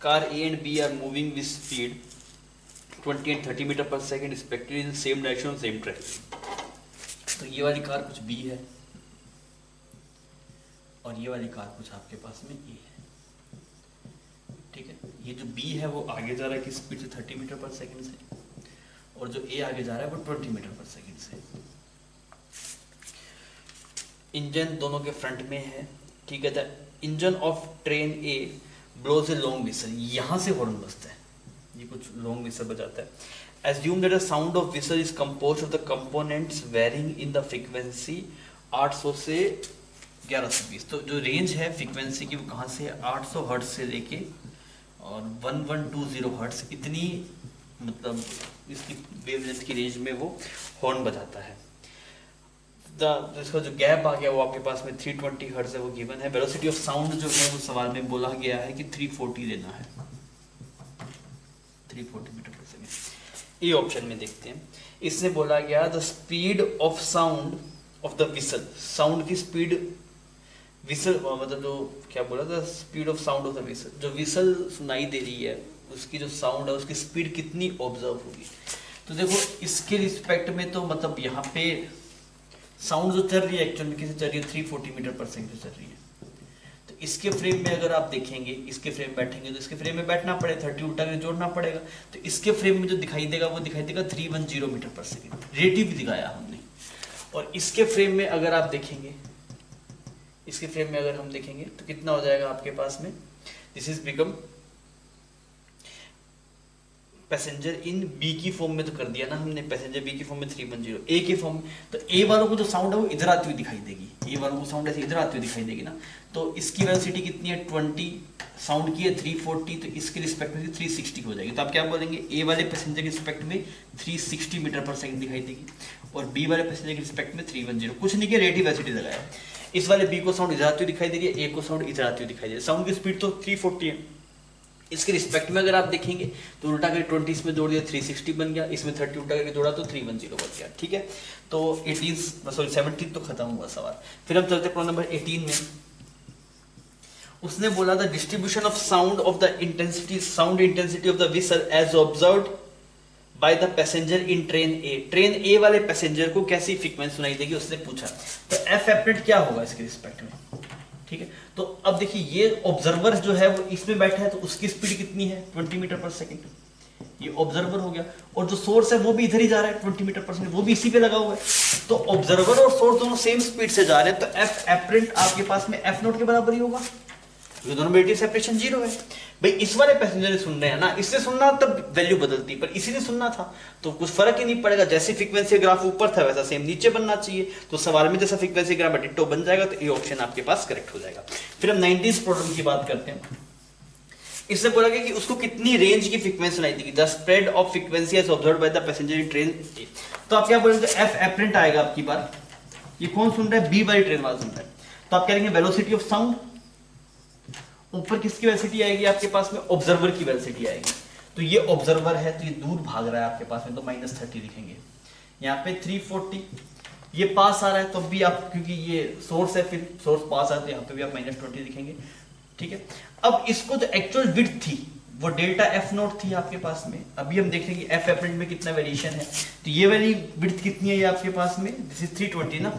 car A and B are moving with speed 20 and 30 metre पर second respectively in same direction और सेम ट्रैक। तो ये वाली कार कुछ B है और ये वाली कार कुछ आपके पास में A है। ठीक है, ये जो B है वो आगे जा रहा है किस स्पीड से 30 मीटर पर सेकेंड से, और जो A आगे जा रहा है वो 20 मीटर पर सेकेंड से। इंजन दोनों के फ्रंट में है। ठीक है, the engine of train A blows a long whistle, यहां से हॉर्न बजता है, ये कुछ लॉन्ग विसल बजाता है। Assume that the sound of whistle is composed of the components varying in the frequency 800 से 1120। तो जो रेंज है फ्रीक्वेंसी की वो कहां से है, 800 हर्ट्ज से लेके और 1120 हर्ट्ज, इतनी मतलब इसकी वेवलेंथ की रेंज में वो हॉर्न बजाता है। इसका जो गैप आ गया वो आपके पास में 320 हर्ट्ज है, वो गिवन है। वेलोसिटी ऑफ साउंड जो है वो सवाल में बोला गया है कि 340 लेना है, 340 मीटर पर सेकेंड। ये ऑप्शन में देखते हैं, इसने बोला गया the speed of sound of the whistle, sound की स्पीड, विसल मतलब जो क्या बोला था, speed of sound of the whistle, जो विसल सुनाई दे रही है उसकी जो साउंड है उसकी स्पीड कितनी ऑब्जर्व होगी। तो देखो इसके रिस्पेक्ट में तो मतलब यहाँ पे साउंड जो चल रही है एक्चुअल में किसे चल रही है, 340 मीटर पर सेकंड चल रही है। तो इसके फ्रेम में अगर आप देखेंगे, इसके फ्रेम बैठेंगे तो इसके फ्रेम में बैठना पड़ेगा, 30 उल्टा के जोड़ना पड़ेगा, तो इसके फ्रेम में जो दिखाई देगा वो दिखाई देगा 310 मीटर पर सेकंड, रेटिव भी दिखाया हमने। और इसके फ्रेम में अगर आप देखेंगे, इसके फ्रेम में अगर हम देखेंगे तो कितना हो जाएगा आपके पास में, this is become passenger in B की फॉर्म में तो कर दिया ना हमने, पैसेंजर बी की फॉर्म में 310, ए की फॉर्म में, तो ए वालों को जो साउंड है वो इधर आती हुई दिखाई देगी, ए वालों को साउंड ऐसे इधर आती हुई दिखाई देगी ना। तो इसकी वेलोसिटी कितनी है 20, साउंड की है 340, तो इसके रिस्पेक्ट में 360 हो जाएगी। तो आप क्या बोलेंगे, ए वाले पैसेंजर के रिस्पेक्ट में 360 मीटर पर सेकंड दिखाई देगी और बी वाले पैसेंजर के रिस्पेक्ट में 310, कुछ नहीं किया, रेटिव वेलोसिटी लगाया। इस वाले बी को साउंड इधर आती हुई दिखाई दे रही है, ए को साउंड इधर आती हुई दिखाई दे रही है, साउंड की स्पीड तो 340 है। इसके रिस्पेक्ट में अगर आप देखेंगे तो उल्टा करके 20 इसमें जोड़ दिया 360 बन गया, इसमें 30 उल्टा करके जोड़ा तो 310 बन गया। ठीक है, तो 17 तो खत्म हुआ सवाल। फिर हम चलते प्रॉब्लम नंबर 18 में। उसने बोला था distribution of sound of the intensity, sound intensity of the whistle as observed by the passenger in train A, train A वाले पैसेंजर को कैसी फ्रीक्वेंसी सुनाई देगी उसने पूछा। तो एफ एपरेट क्या होगा इसके रिस्पेक्ट में। ठीक है, तो अब देखिए ये ऑब्जर्वर जो है वो इसमें बैठा है तो उसकी स्पीड कितनी है 20 मीटर पर सेकंड, ये ऑब्जर्वर हो गया, और जो सोर्स है वो भी इधर ही जा रहा है 20 मीटर पर सेकंड, वो भी इसी पे लगा हुआ है। तो ऑब्जर्वर और सोर्स दोनों सेम स्पीड से जा रहे हैं, तो एफ एपरेंट आपके पास में एफ नॉट के बराबर ही होगा, क्योंकि दोनों में रेडियस सेपरेशन 0 है। भाई इस वाले पैसेंजर ने सुन रहे हैं ना, इससे सुनना तब वैल्यू बदलती, पर इसी ने सुनना था तो कुछ फर्क ही नहीं पड़ेगा। जैसे फ्रीक्वेंसी ग्राफ ऊपर था वैसा सेम नीचे बनना चाहिए, तो सवाल में जैसा फ्रीक्वेंसी ग्राफ डिट्टो बन जाएगा, तो ये ऑप्शन आपके पास करेक्ट हो जाएगा। फिर हम 90s प्रॉब्लम की बात करते हैं। इससे बोला गया कि उसको कितनी रेंज की फ्रीक्वेंसी सुनाई देगी, the spread of frequency as observed by the passenger in train. तो आप क्या बोलेंगे, एफ एपरेंट आएगा आपकी बार, ये कौन सुन रहा है, बी वाली ट्रेन वाला सुन रहा है, तो आप कहेंगे वेलोसिटी ऑफ साउंड, ऊपर किसकी वेलोसिटी आएगी आपके पास में, ऑब्जर्वर की वेलोसिटी आएगी। तो ये ऑब्जर्वर है, तो ये दूर भाग रहा है आपके पास में, तो -30 लिखेंगे। यहाँ पे 340, ये पास आ रहा है तो भी आप, क्योंकि ये सोर्स है, फिर सोर्स पास आ रहा है तो यहाँ पे भी आप -20 लिखेंगे, ठीक है। अब इसको जो एक्चुअल विड्थ थी वो डेल्टा एफ नॉट थी आपके पास में। अभी हम देख रहे हैं कि एफ एपरेंट में कितना वेरिएशन है, तो ये वाली विड्थ कितनी है ये आपके पास में, दिस इज 320 ना,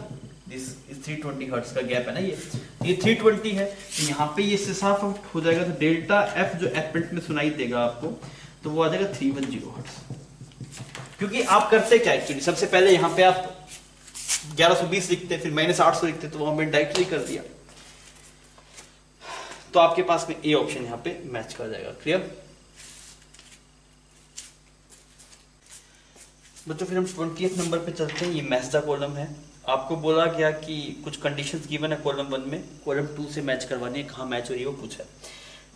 दिस इज 320 हर्ट्ज का गैप है ना, ये 320 है, तो यहाँ पे ये साफ हो जाएगा। तो डेल्टा एफ जो एपरेंट में सुनाई देगा आपको, तो वो आ जाएगा 310 हर्ट्ज। क्योंकि आप करते क्या एक्चुअली, सबसे पहले यहाँ पे आप 1120 लिखते, फिर -800 लिखते, तो वो हमने डायरेक्टली कर दिया, तो आपके पास में ए ऑप्शन यहां पे मैच कर जाएगा। क्लियर बच्चों, फिर हम 20th नंबर पे चलते हैं। ये मैच द कॉलम है। आपको बोला गया कि कुछ कंडीशंस गिवन है कॉलम 1 में, कॉलम 2 से मैच करवानी है, कहाँ मैच हो रही है वो कुछ है।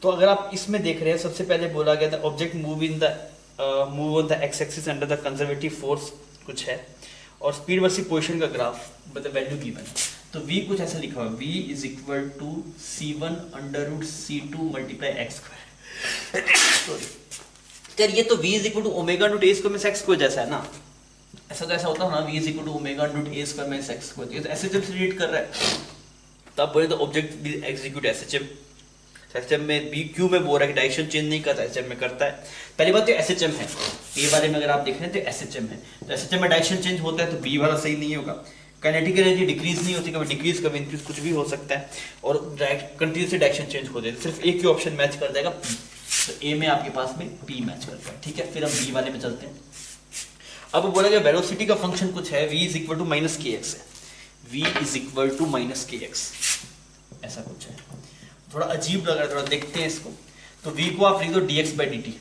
तो अगर आप इसमें देख रहे हैं, सबसे पहले बोला गया था object move on the X axis under the conservative force कुछ है, और स्पीड वर्सेस पोजीशन का ग्राफ मतलब वैल्यू गिवन है। तो v कुछ ऐसा लिखा हुआ है, v is equal to c1 under root c2 multiply X square. Sorry यार, ये तो v is equal to omega root A square में एक्स स्क्वायर जैसा है ना, ऐसा तो ऐसा होता है ना, v is equal to omega root A square में एक्स स्क्वायर, ये तो ऐसे जब से रीड कर रहा है, तब बोले तो object will execute SHM. SHM में बी क्यू में बोल रहा है कि डायरेक्शन चेंज नहीं करता, एसएचएम में करता है। पहली बात तो एसएचएम है, ए वाले में अगर आप देख रहे हैं तो एसएचएम है, तो एसएचएम में डायरेक्शन चेंज होता है, तो बी वाला सही नहीं होगा। काइनेटिक एनर्जी डिक्रीज नहीं होती, कभी डिक्रीज कभी इंक्रीज कुछ भी हो सकता है, और कंटिन्यूसली डायरेक्शन चेंज हो जाए, सिर्फ एक ही ऑप्शन मैच कर जाएगा पी, तो ए में आपके पास में पी मैच करता है, ठीक है। फिर हम बी वाले में चलते हैं। अब बोला गया वेलोसिटी का फंक्शन कुछ है, v is equal to minus K X है, v is equal to minus K X, ऐसा कुछ है। थोड़ा अजीब लग रहा है, थोड़ा देखते हैं इसको। तो v को आप लिख दो dx by dt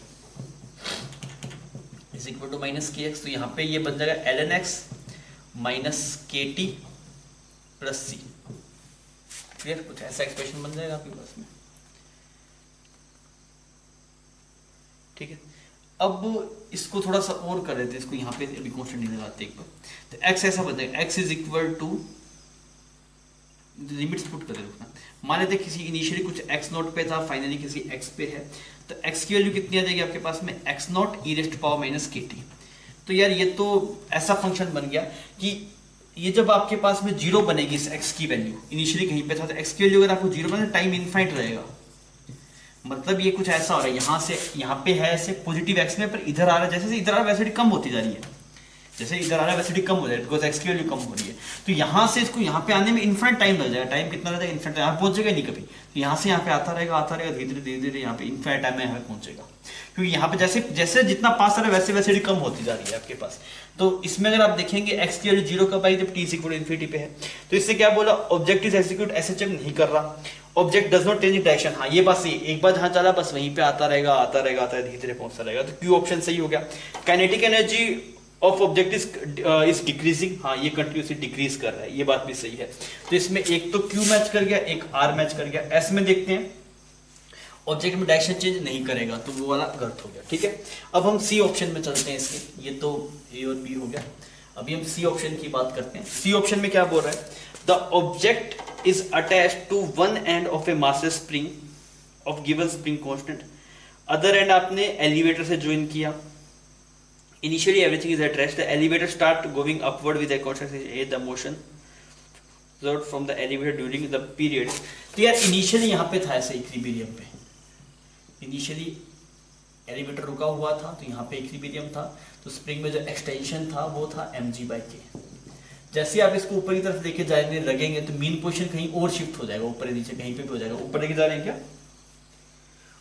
is equal to minus K X, तो यहाँ पे ये बन जाएगा ln x minus K T plus C. Clear, कुछ ऐसा एक्सप्रेशन बन जाएगा आपके पास में, ठीक है। अब इसको थोड़ा सा और कर लेते हैं, इसको यहाँ पे अभी कॉन्स्टेंट नहीं लगाते एक बार, तो x ऐसा बन जाएगा, x is equal to, limits put कर देते हैं, मान लेते किसी इनिशियली कुछ x नॉट पे था, फाइनली किसी x पे है, तो x की वैल्यू कितनी आ जाएगी आपके पास में, x not E rest power minus K T. तो यार ये तो ऐसा फंक्शन बन गया कि ये जब आपके पास में जीरो बनेगी इस x की वैल्यू, इनिशियली कहीं पे था, तो x की वैल्यू अगर आपको जीरो बने, टाइम इनफाइनाइट रहेगा। मतलब ये कुछ ऐसा हो रहा है, यहाँ से यहाँ पे है ऐसे पॉजिटिव x में, पर इधर आ रहा है, जैसे इधर आ रहा है वैसे कम होती जा रही है, जैसे इधर आ रहा है वैसे कम हो जाएगा, बिकॉज x की वैल्यू कम हो रही है। तो यहाँ से इसको यहाँ पे आने में इनफाइनाइट टाइम लग जाएगा, टाइम कितना लगेगा, इनफाइनाइट, यहाँ पहुंचेगा नहीं कभी, तो यहाँ से यहाँ पे आता रहेगा धीरे धीरे यहाँ पे इनफाइनाइट टाइम में यहाँ पहुंचेगा, क्योंकि यहाँ पे जैसे जैसे जितना पास आ रहा है वैसे वैसे कम होती जा रही है आपके पास। तो इसमें अगर आप देखेंगे x की वैल्यू जीरो कब आई, जब t इक्वल टू इनफिनिटी पे है। तो इससे क्या बोला, ऑब्जेक्ट इज एग्जीक्यूट एसएचएम नहीं कर रहा, object does not change direction. हाँ ये बात सही, एक बार जहां चला बस वहीं पे आता रहेगा धीरे धीरे पहुंचता रहेगा, तो क्यू ऑप्शन सही हो गया। Kinetic energy of object is decreasing, हाँ ये कंटिन्यूसली डिक्रीज कर रहा है, ये बात भी सही है। तो इसमें एक तो क्यू मैच कर गया, एक आर मैच कर गया। एस में देखते हैं, ऑब्जेक्ट में डायरेक्शन चेंज नहीं करेगा, तो वो वाला गलत हो गया, ठीक है। अब हम सी ऑप्शन में चलते हैं इसके, ये तो ए और बी हो गया, अभी हम सी ऑप्शन की बात करते हैं। सी ऑप्शन में क्या बोल रहा है, the object is attached to one end of a masses spring of given spring constant, other end आपने एलिवेटर से ज्वाइन किया। Initially everything is at rest. The elevator start going upward with a constant a the motion observed from the elevator during the period. तो यार initially यहाँ पे था ऐसे equilibrium पे, इनिशियली एलिवेटर रुका हुआ था, तो यहाँ पे इक्विलिब्रियम था, तो स्प्रिंग में जो एक्सटेंशन था वो था mg/k। जैसे आप इसको ऊपर की तरफ लेके जाएंगे लगेंगे, तो मीन पोजीशन कहीं और शिफ्ट हो जाएगा, ऊपर नीचे कहीं पे भी हो जाएगा। ऊपर लेके जा रहे हैं क्या,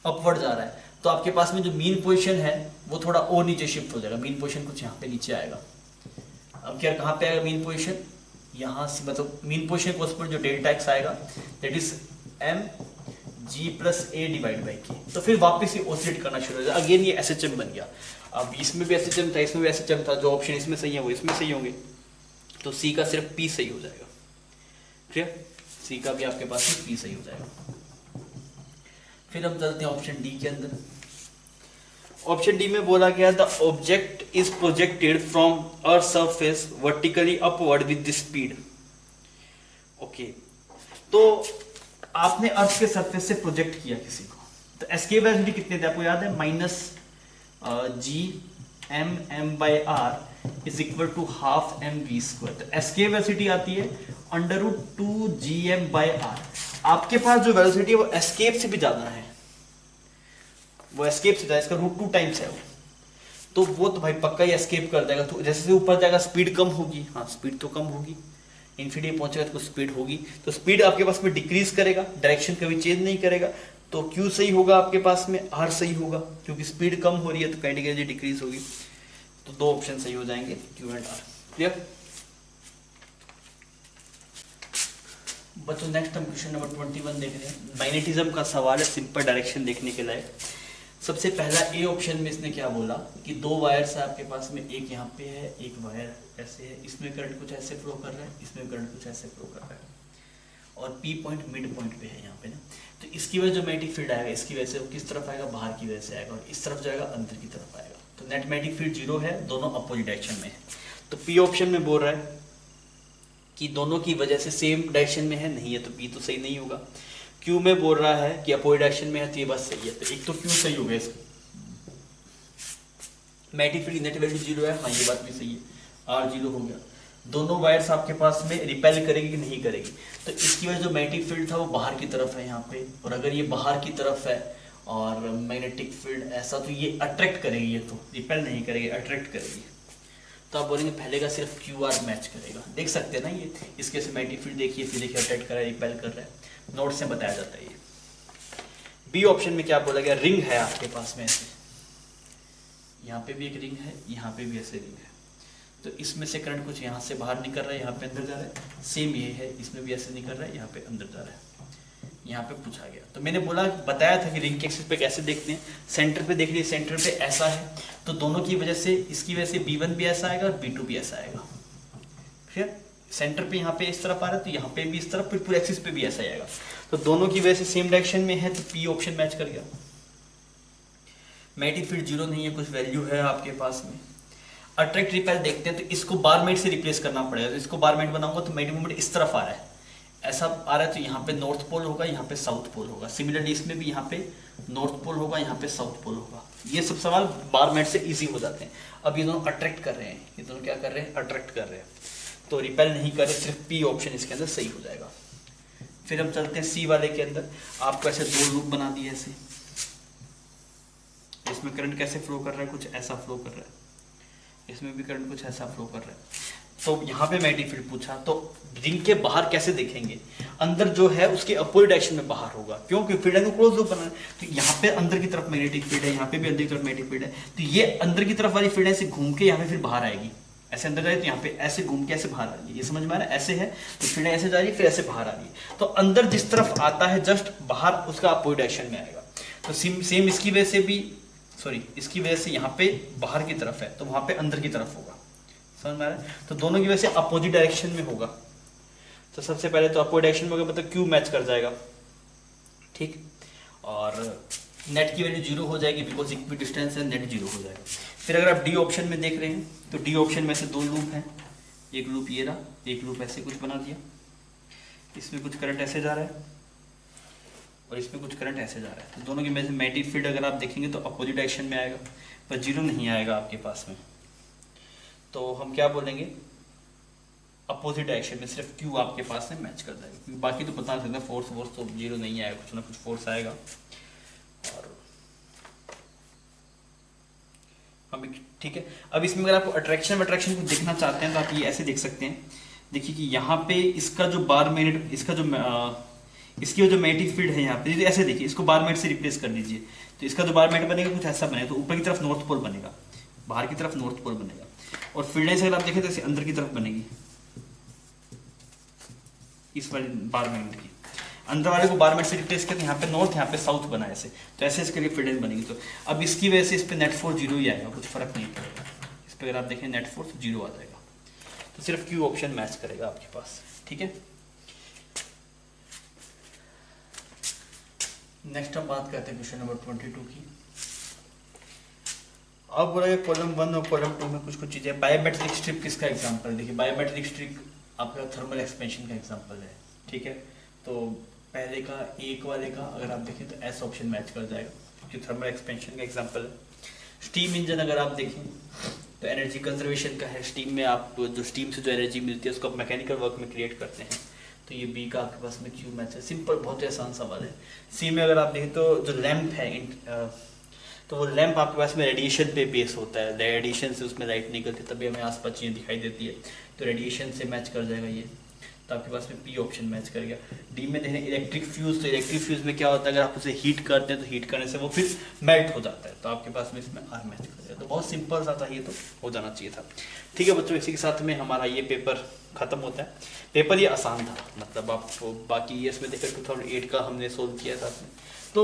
अपवर्ड जा रहा है, तो आपके पास में जो मीन पोजीशन है वो थोड़ा और नीचे शिफ्ट हो जाएगा, मीन पोजीशन कुछ यहाँ पे नीचे आएगा। अब क्या कहाँ पे आएगा मीन पोजीशन, यहाँ से, मतलब मीन पोजीशन को उस पर जो डेल्टा एक्स आएगा that is m G plus A divide by K। तो फिर वापस ये ऑसिलेट करना शुरू हो जाएगा, अगेन ये SHM बन गया। अब इसमें भी SHM था, इसमें भी SHM था, जो ऑप्शन इसमें सही है वो इसमें सही होंगे, तो C का सिर्फ P सही हो जाएगा। क्लियर? C का भी आपके पास में P सही हो जाएगा। फिर हम चलते हैं ऑप्शन डी के अंदर। ऑप्शन डी में बोला गया the object is projected from earth surface vertically upward with the speed. Okay, तो आपने अर्थ के सरफेस से प्रोजेक्ट किया किसी को, तो एस्केप वेलोसिटी कितने थे आपको याद है? Minus G M M by R is equal to half M V square. तो एस्केप वेलोसिटी आती है under root 2 G M by R. आपके पास जो वेलोसिटी है वो एस्केप से भी ज्यादा है, वो एस्केप से ज्यादा, इसका रूट 2 टाइम्स है वो, तो वो तो भाई पक्का ही एस्केप कर देगा। तो जैसे ऊपर जाएगा स्पीड कम होगी, हाँ स्पीड तो कम होगी, इन्फिनिटी पहुंचेगा तो स्पीड होगी, तो स्पीड आपके पास में डिक्रीज करेगा, डायरेक्शन कभी चेंज नहीं करेगा, तो क्यू सही होगा आपके पास में, आर सही होगा, क्योंकि स्पीड कम हो रही है तो काइनेटिक एनर्जी डिक्रीज होगी। तो दो ऑप्शन सही हो जाएंगे, क्यू एंड आर। क्लियर बच्चों? नेक्स्ट हम क्वेश्चन नंबर 21 देख रहे हैं। मैग्नेटिज्म का सवाल है, सिंपल डायरेक्शन देखने के लायक। सबसे पहला ए ऑप्शन में इसने क्या बोला कि दो वायर्स है आपके पास में, एक यहाँ पे है, एक वायर ऐसे है, इसमें करंट कुछ ऐसे फ्लो कर रहा है, इसमें करंट कुछ ऐसे फ्लो कर रहा है, और पी पॉइंट मिड पॉइंट पे है यहाँ पे ना। तो इसकी वजह जो मैग्नेटिक फील्ड आएगा, इसकी वजह से वो किस तरफ आएगा? बाहर की वजह से आएगा, और इस तरफ जाएगा अंदर की तरफ आएगा। तो नेट मैग्नेटिक फील्ड 0 है, दोनों अपोजिट डायरेक्शन में है। तो पी ऑप्शन में बोल रहा है कि दोनों की वजह से सेम डायरेक्शन में है, नहीं है तो पी तो सही नहीं होगा। क्यू में बोल रहा है कि अपोजिट डायरेक्शन में है, तो ये बात सही है, तो एक तो क्यू सही हो गया इसका। मैग्नेटिक फील्ड नेट वैल्यू 0 है, हाँ ये बात भी सही है, आर 0 हो गया। दोनों वायर्स आपके पास में रिपेल करेगी कि नहीं करेगी? तो इसकी वजह जो मैग्नेटिक फील्ड था वो बाहर की तरफ है यहाँ पे, और अगर ये बाहर की तरफ है और मैग्नेटिक फील्ड ऐसा, तो ये अट्रैक्ट करेगी, ये तो रिपेल नहीं करेगी, अट्रैक्ट करेगी। तो आप बोलेंगे पहले का सिर्फ क्यू आर मैच करेगा, देख सकते हैं ना ये, इसके से मैग्नेटिक फील्ड देखिए, फिर देखिए अट्रैक्ट कर रहा है, रिपेल कर रहा है, नोट से बताया जाता है ये। बी ऑप्शन में क्या बोला गया? रिंग है आपके पास में ऐसे, यहाँ पे भी एक रिंग है, यहाँ पे भी ऐसे रिंग है, तो इसमें से करंट कुछ यहाँ से बाहर निकल रहा है, यहाँ पे अंदर जा रहा है, सेम ये है, इसमें भी ऐसे निकल रहा है, यहाँ पे अंदर जा रहा है, यहाँ पे पूछा गया। तो मैंने बोला, बताया था कि रिंग के एक्सिस पे कैसे देखते हैं, सेंटर पे देख लीजिए, सेंटर पे ऐसा है, तो दोनों की वजह से, इसकी वजह से B1 भी ऐसा आएगा और B2 भी ऐसा आएगा। फिर सेंटर पे यहाँ पे इस तरफ आ रहा है, तो यहाँ पे भी इस तरफ, फिर पूरे एक्सिस पे भी ऐसा आएगा, तो दोनों की वजह से सेम डायरेक्शन में है, तो पी ऑप्शन मैच कर गया। मैग्नेटिक फील्ड 0 नहीं है, कुछ वैल्यू है आपके पास में। अट्रैक्ट रिपेल देखते हैं, तो इसको बारमेट से रिप्लेस करना पड़ेगा, तो इसको बारमेट बनाऊंगा तो मैग्नेटिक मोमेंट इस तरफ आ रहा है, ऐसा आ रहा है, तो यहाँ पे नॉर्थ पोल होगा, यहाँ पे साउथ पोल होगा। सिमिलरली इसमें भी यहाँ पे नॉर्थ पोल होगा, यहाँ पे साउथ पोल होगा। ये सब सवाल बारमेट से इजी हो जाते हैं। अब ये दोनों अट्रैक्ट कर रहे हैं, ये दोनों क्या कर रहे हैं? अट्रैक्ट कर रहे हैं, तो रिपेल नहीं कर रहे, सिर्फ पी ऑप्शन इसके अंदर सही हो जाएगा। फिर हम चलते हैं सी वाले के अंदर। आपको ऐसे दो लूप बना दिए ऐसे, इसमें करंट कैसे फ्लो कर रहा है? कुछ ऐसा फ्लो कर रहा है, इसमें भी करंट कुछ ऐसा फ्लो कर रहा है। तो यहाँ पे मैग्नेटिक फील्ड पूछा, तो रिंग के बाहर कैसे देखेंगे? अंदर जो है उसके अपोजिट डायरेक्शन में बाहर होगा, क्योंकि फील्ड एंगल क्लोज लूप बना है, तो यहाँ पे अंदर की तरफ मैग्नेटिक फील्ड है, यहाँ पे भी अंदर की तरफ मैग्नेटिक फील्ड है, तो ये अंदर की तरफ वाली फील्ड ऐसे घूम के यहाँ पे फिर बाहर आएगी, ऐसे अंदर जाए तो यहाँ पे ऐसे घूम के ऐसे बाहर आ रही है। ये समझ में आ रहा है? ऐसे है तो फील्ड ऐसे जा रही है, फिर ऐसे बाहर आ रही है, तो अंदर जिस तरफ आता है जस्ट बाहर उसका अपोजिट डायरेक्शन में आएगा। तो सेम इसकी वजह से भी, सॉरी इसकी वजह से यहाँ पे बाहर की तरफ है, तो वहां पे अंदर की तरफ होगा। समझ में आ रहा है? तो दोनों की वजह से अपोजिट डायरेक्शन में होगा। तो सबसे पहले तो अपोजिट डायरेक्शन में होगा, मतलब क्यू मैच कर जाएगा, ठीक। और नेट की वैल्यू 0 हो जाएगी, बिकॉज इक्वी डिस्टेंस है, नेट 0 हो जाएगा। फिर अगर आप डी ऑप्शन में देख रहे हैं, तो डी ऑप्शन में से दो लूप हैं, एक लूप ये रहा, एक लूप ऐसे कुछ बना दिया, इसमें कुछ करंट ऐसे जा रहा है और इसमें कुछ करंट ऐसे जा रहा है। तो दोनों की वजह से मैग्नेटिक फील्ड अगर आप देखेंगे तो अपोजिट डायरेक्शन में आएगा, पर 0 नहीं आएगा आपके पास में। तो हम क्या बोलेंगे? अपोजिट डायरेक्शन में सिर्फ क्यू आपके पास में मैच कर जाएगा, बाकी तो पता नहीं सकता, फोर्स वोर्स तो 0 नहीं आएगा, कुछ ना कुछ फोर्स आएगा। और हम ठीक है, अब इसमें अगर आपको अट्रैक्शन को देखना चाहते हैं तो आप ये ऐसे देख सकते हैं। देखिए कि यहाँ पे इसका जो बार मैग्नेट, इसका जो इसकी जो मैग्नेटिक फील्ड है यहाँ पे, तो ऐसे देखिए, इसको बार मैग्नेट से रिप्लेस कर दीजिए, तो इसका जो बार मैग्नेट बनेगा कुछ ऐसा बनेगा, तो ऊपर की तरफ नॉर्थ पोल बनेगा, बाहर की तरफ नॉर्थ पोल बनेगा, और फील्ड अगर आप देखें तो इसे अंदर की तरफ बनेगी, इस वाली बार मैग्नेट की। अंदर वाले को बारमेट से रिप्लेस करते, यहाँ पे नॉर्थ, यहाँ पे साउथ बना ऐसे, तो ऐसे इसके लिए फिडेंस बनेगी। तो अब इसकी वजह से इस पे नेट फोर्स 0 ही आएगा, कुछ फर्क नहीं पड़ेगा इस पे। अगर आप देखें नेट फोर्स 0 आ जाएगा, तो सिर्फ क्यू ऑप्शन मैच करेगा आपके पास, ठीक है। नेक्स्ट हम बात करते हैं क्वेश्चन नंबर 22 की। अब बोला कॉलम 1 और कॉलम 2 में कुछ कुछ चीजें। बायोमेट्रिक स्ट्रिप किसका एग्जांपल, देखिए बायोमेट्रिक स्ट्रिप आपका थर्मल एक्सपेंशन का एग्जांपल है, ठीक है। तो पहले का एक वाले का अगर आप देखें तो एस ऑप्शन मैच कर जाएगा, क्योंकि थर्मल एक्सपेंशन का एग्जांपल है। स्टीम इंजन अगर आप देखें तो एनर्जी कंजर्वेशन का है। स्टीम में आप जो स्टीम से जो एनर्जी मिलती है उसको आप मैकेनिकल वर्क में क्रिएट करते हैं, तो ये बी का आपके पास में क्यू मैच है। सिंपल, बहुत ही आसान सवाल है। सी में अगर आप देखें तो जो लैंप है, तो वो लैंप आपके पास में रेडिएशन पे बेस होता है, रेडिएशन से उसमें लाइट निकलती है, तभी हमें आसपास चीज़ें दिखाई देती है, तो रेडिएशन से मैच कर जाएगा ये, तो आपके पास में पी ऑप्शन मैच कर गया। डी में देखें इलेक्ट्रिक फ्यूज, तो इलेक्ट्रिक फ्यूज में क्या होता है, अगर आप उसे हीट करते हैं तो हीट करने से वो फिर मेल्ट हो जाता है, तो आपके पास में इसमें आर मैच कर जाएगा। तो बहुत सिंपल सा था ये, तो हो जाना चाहिए था, ठीक है बच्चों। इसी के साथ में हमारा ये पेपर खत्म होता है। पेपर ये आसान था, मतलब आपको बाकी ईयर्स में देखकर 2008 का हमने सोल्व किया था आपने, तो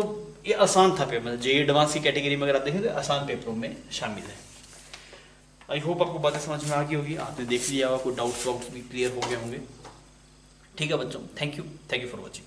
ये आसान था पेपर। जेईई एडवांस की कैटेगरी में अगर आप देखें तो आसान पेपरों में शामिल है। आई होप आपको बातें समझ में आ गई होगी, आपने देख लिया होगा, कोई डाउट्स वाउट्स भी क्लियर हो गए होंगे, ठीक है बच्चों। Thank you for watching.